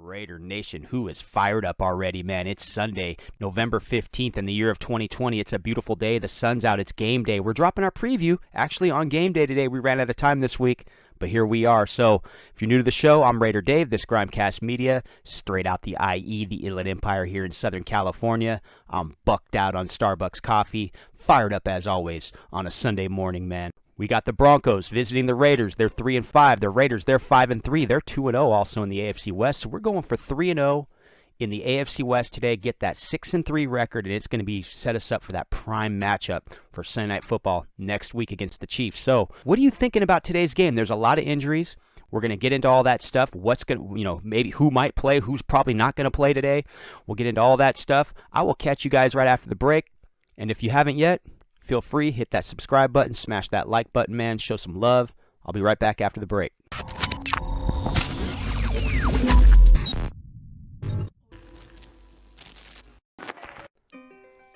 Raider Nation, who is fired up already, man. It's Sunday, November 15th in the year of 2020. It's a beautiful day. The sun's out. It's game day. We're dropping our preview actually on game day today. We ran out of time this week, but here we are. So if you're new to the show, I'm Raider Dave, this GrimeCast Media, straight out the IE, the Inland Empire here in Southern California. I'm bucked out on Starbucks coffee, fired up as always on a Sunday morning, man. We got the Broncos visiting the Raiders. They're 3-5. The Raiders, they're 5-3. They're 2-0 also in the AFC West. So we're going for 3-0 in the AFC West today. Get that 6-3 record, and it's going to be set us up for that prime matchup for Sunday Night Football next week against the Chiefs. So what are you thinking about today's game? There's a lot of injuries. We're going to get into all that stuff. What's going to, maybe who might play, who's probably not going to play today. We'll get into all that stuff. I will catch you guys right after the break. And if you haven't yet, feel free, hit that subscribe button, smash that like button, man. Show some love. I'll be right back after the break.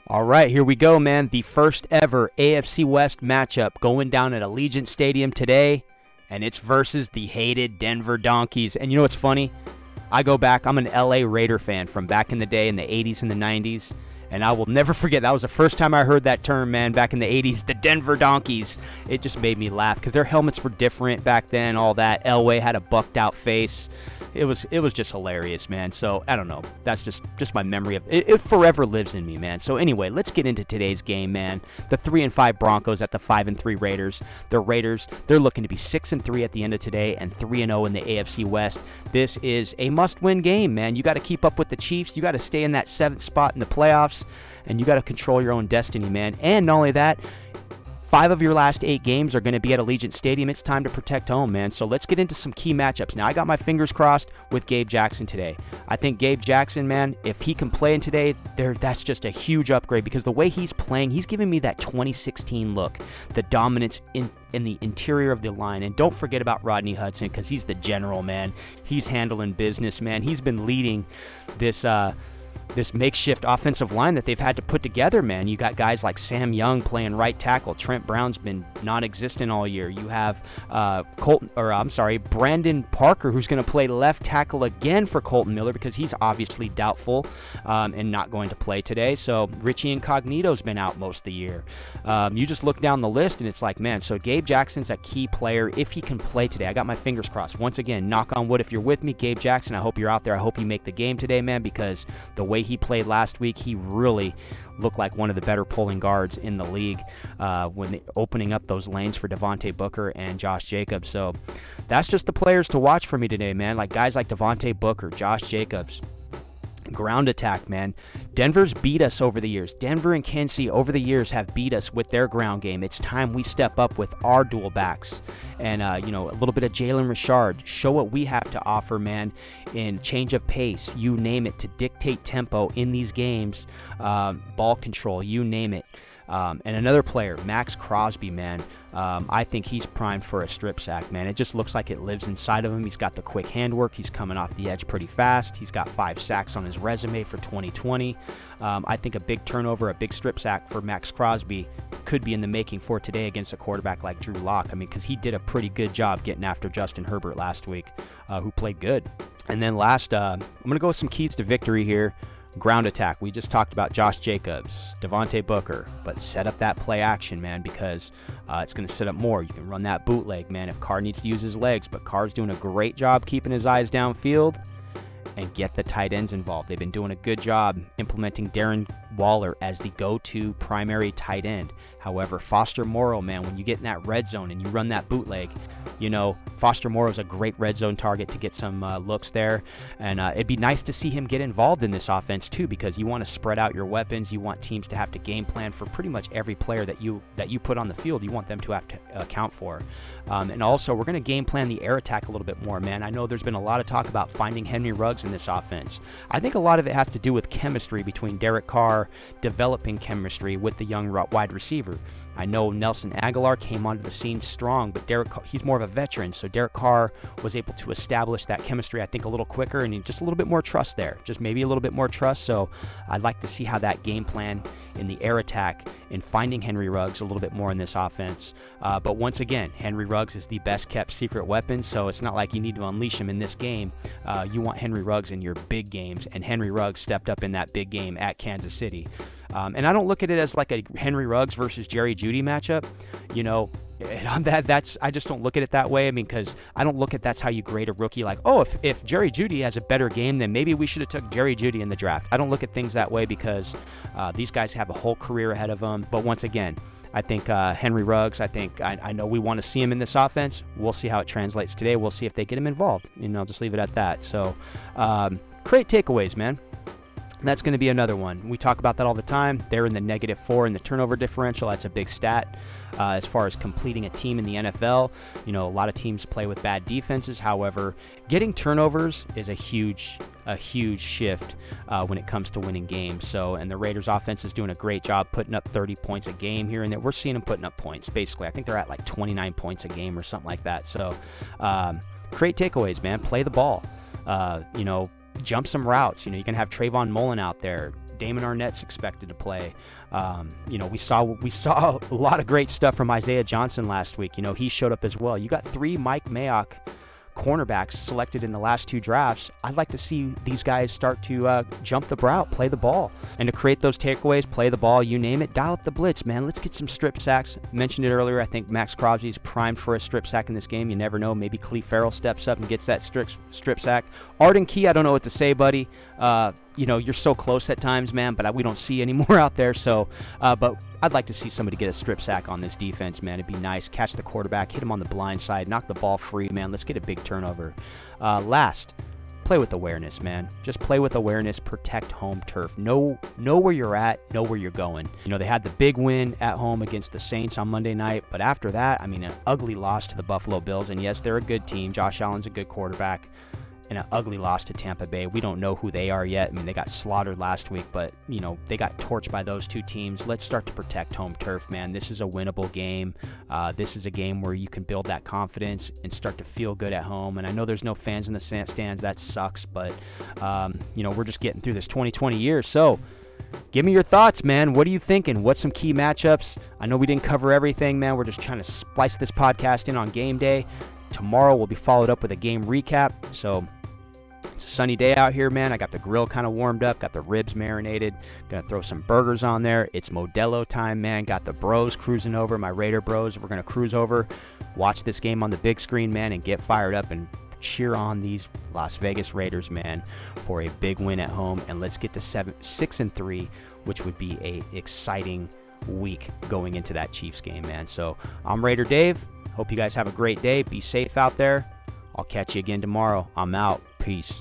All right, here we go, man. The first ever AFC West matchup going down at Allegiant Stadium today, and it's versus the hated Denver Donkeys. And you know what's funny? I go back. I'm an LA Raider fan from back in the day in the 80s and the 90s. And I will never forget, that was the first time I heard that term, man, back in the 80s, the Denver Donkeys. It just made me laugh because their helmets were different back then, all that. Elway had a bucked out face. It was just hilarious, man. So, I don't know. That's just my memory of it. It forever lives in me, man. So, anyway, let's get into today's game, man. The 3-5 Broncos at the 5-3 Raiders. The Raiders, they're looking to be 6-3 at the end of today and 3-0 in the AFC West. This is a must-win game, man. You got to keep up with the Chiefs. You got to stay in that 7th spot in the playoffs, and you got to control your own destiny, man. And not only that, 5 of your last 8 games are going to be at Allegiant Stadium. It's time to protect home, man. So let's get into some key matchups. Now, I got my fingers crossed with Gabe Jackson today. I think Gabe Jackson, man, if he can play in today, that's just a huge upgrade because the way he's playing, he's giving me that 2016 look, the dominance in the interior of the line. And don't forget about Rodney Hudson because he's the general, man. He's handling business, man. He's been leading this makeshift offensive line that they've had to put together, man. You got guys like Sam Young playing right tackle. Trent Brown's been non-existent all year. You have Brandon Parker, who's going to play left tackle again for Colton Miller because he's obviously doubtful and not going to play today. So Richie Incognito's been out most of the year. You just look down the list and it's like, man, so Gabe Jackson's a key player if he can play today. I got my fingers crossed. Once again, knock on wood if you're with me. Gabe Jackson, I hope you're out there. I hope you make the game today, man, because the way he played last week, he really looked like one of the better pulling guards in the league when opening up those lanes for Devontae Booker and Josh Jacobs. So that's just the players to watch for me today, man. Like guys like Devontae Booker, Josh Jacobs. Ground attack, man. Denver's beat us over the years. Denver and Kenzie over the years have beat us with their ground game. It's time we step up with our dual backs and a little bit of Jalen Richard. Show what we have to offer, man, in change of pace, you name it, to dictate tempo in these games, ball control, you name it. And another player, Max Crosby, man. I think he's primed for a strip sack, man. It just looks like it lives inside of him. He's got the quick handwork. He's coming off the edge pretty fast. He's got 5 sacks on his resume for 2020. I think a big turnover, a big strip sack for Max Crosby could be in the making for today against a quarterback like Drew Lock. I mean, because he did a pretty good job getting after Justin Herbert last week, who played good. And then last, I'm going to go with some keys to victory here. Ground attack. We just talked about Josh Jacobs, Devontae Booker, but set up that play action, man, because it's going to set up more. You can run that bootleg, man, if Carr needs to use his legs, but Carr's doing a great job keeping his eyes downfield, and get the tight ends involved. They've been doing a good job implementing Darren Waller as the go-to primary tight end. However, Foster Moreau, man, when you get in that red zone and you run that bootleg, Foster Moreau's a great red zone target to get some looks there. And it'd be nice to see him get involved in this offense too, because you want to spread out your weapons. You want teams to have to game plan for pretty much every player that you put on the field. You want them to have to account for. And also, we're going to game plan the air attack a little bit more, man. I know there's been a lot of talk about finding Henry Ruggs in this offense. I think a lot of it has to do with chemistry between Derek Carr, developing chemistry with the young wide receivers. receiver. I know Nelson Aguilar came onto the scene strong, but he's more of a veteran, so Derek Carr was able to establish that chemistry, I think, a little quicker, and just a little bit more trust there, just maybe a little bit more trust. So I'd like to see how that game plan in the air attack and finding Henry Ruggs a little bit more in this offense. But once again, Henry Ruggs is the best kept secret weapon, so it's not like you need to unleash him in this game. You want Henry Ruggs in your big games, and Henry Ruggs stepped up in that big game at Kansas City. And I don't look at it as like a Henry Ruggs versus Jerry Jeudy matchup, you know. I just don't look at it that way. I mean, because I don't look at that's how you grade a rookie. Like, oh, if Jerry Jeudy has a better game, then maybe we should have took Jerry Jeudy in the draft. I don't look at things that way because these guys have a whole career ahead of them. But once again, I think Henry Ruggs, I know we want to see him in this offense. We'll see how it translates today. We'll see if they get him involved. I'll just leave it at that. So, great takeaways, man. That's going to be another one. We talk about that all the time. They're in the -4 in the turnover differential. That's a big stat as far as completing a team in the NFL. A lot of teams play with bad defenses. However, getting turnovers is a huge shift when it comes to winning games. So, and the Raiders offense is doing a great job putting up 30 points a game here and there. We're seeing them putting up points, basically. I think they're at like 29 points a game or something like that. So, great takeaways, man. Play the ball. Jump some routes. You can have Trayvon Mullen out there. Damon Arnett's expected to play. We saw a lot of great stuff from Isaiah Johnson last week. He showed up as well. You got 3 Mike Mayock cornerbacks selected in the last 2 drafts. I'd like to see these guys start to jump the route, play the ball, and to create those takeaways, play the ball, you name it, dial up the blitz, man. Let's get some strip sacks. Mentioned it earlier. I think Max Crosby's primed for a strip sack in this game. You never know. Maybe Cleve Farrell steps up and gets that strip sack. Arden Key, I don't know what to say, buddy. You're so close at times, man, but we don't see any more out there. So, but I'd like to see somebody get a strip sack on this defense, man. It'd be nice. Catch the quarterback, hit him on the blind side, knock the ball free, man. Let's get a big turnover. Last, play with awareness, man. Just play with awareness. Protect home turf. Know where you're at. Know where you're going. They had the big win at home against the Saints on Monday night, but after that, an ugly loss to the Buffalo Bills. And yes, they're a good team. Josh Allen's a good quarterback. And an ugly loss to Tampa Bay. We don't know who they are yet. They got slaughtered last week, but, they got torched by those 2 teams. Let's start to protect home turf, man. This is a winnable game. This is a game where you can build that confidence and start to feel good at home. And I know there's no fans in the stands. That sucks, but, we're just getting through this 2020 year. So, give me your thoughts, man. What are you thinking? What's some key matchups? I know we didn't cover everything, man. We're just trying to splice this podcast in on game day. Tomorrow will be followed up with a game recap. So, it's a sunny day out here, man. I got the grill kind of warmed up, got the ribs marinated, gonna throw some burgers on there. It's Modelo time, man. Got the bros cruising over, my Raider bros. We're gonna cruise over, watch this game on the big screen, man, and get fired up and cheer on these Las Vegas Raiders, man, for a big win at home. And let's get to 6-3, which would be a exciting week going into that Chiefs game, man. So I'm Raider Dave. Hope you guys have a great day. Be safe out there. I'll catch you again tomorrow. I'm out. Peace.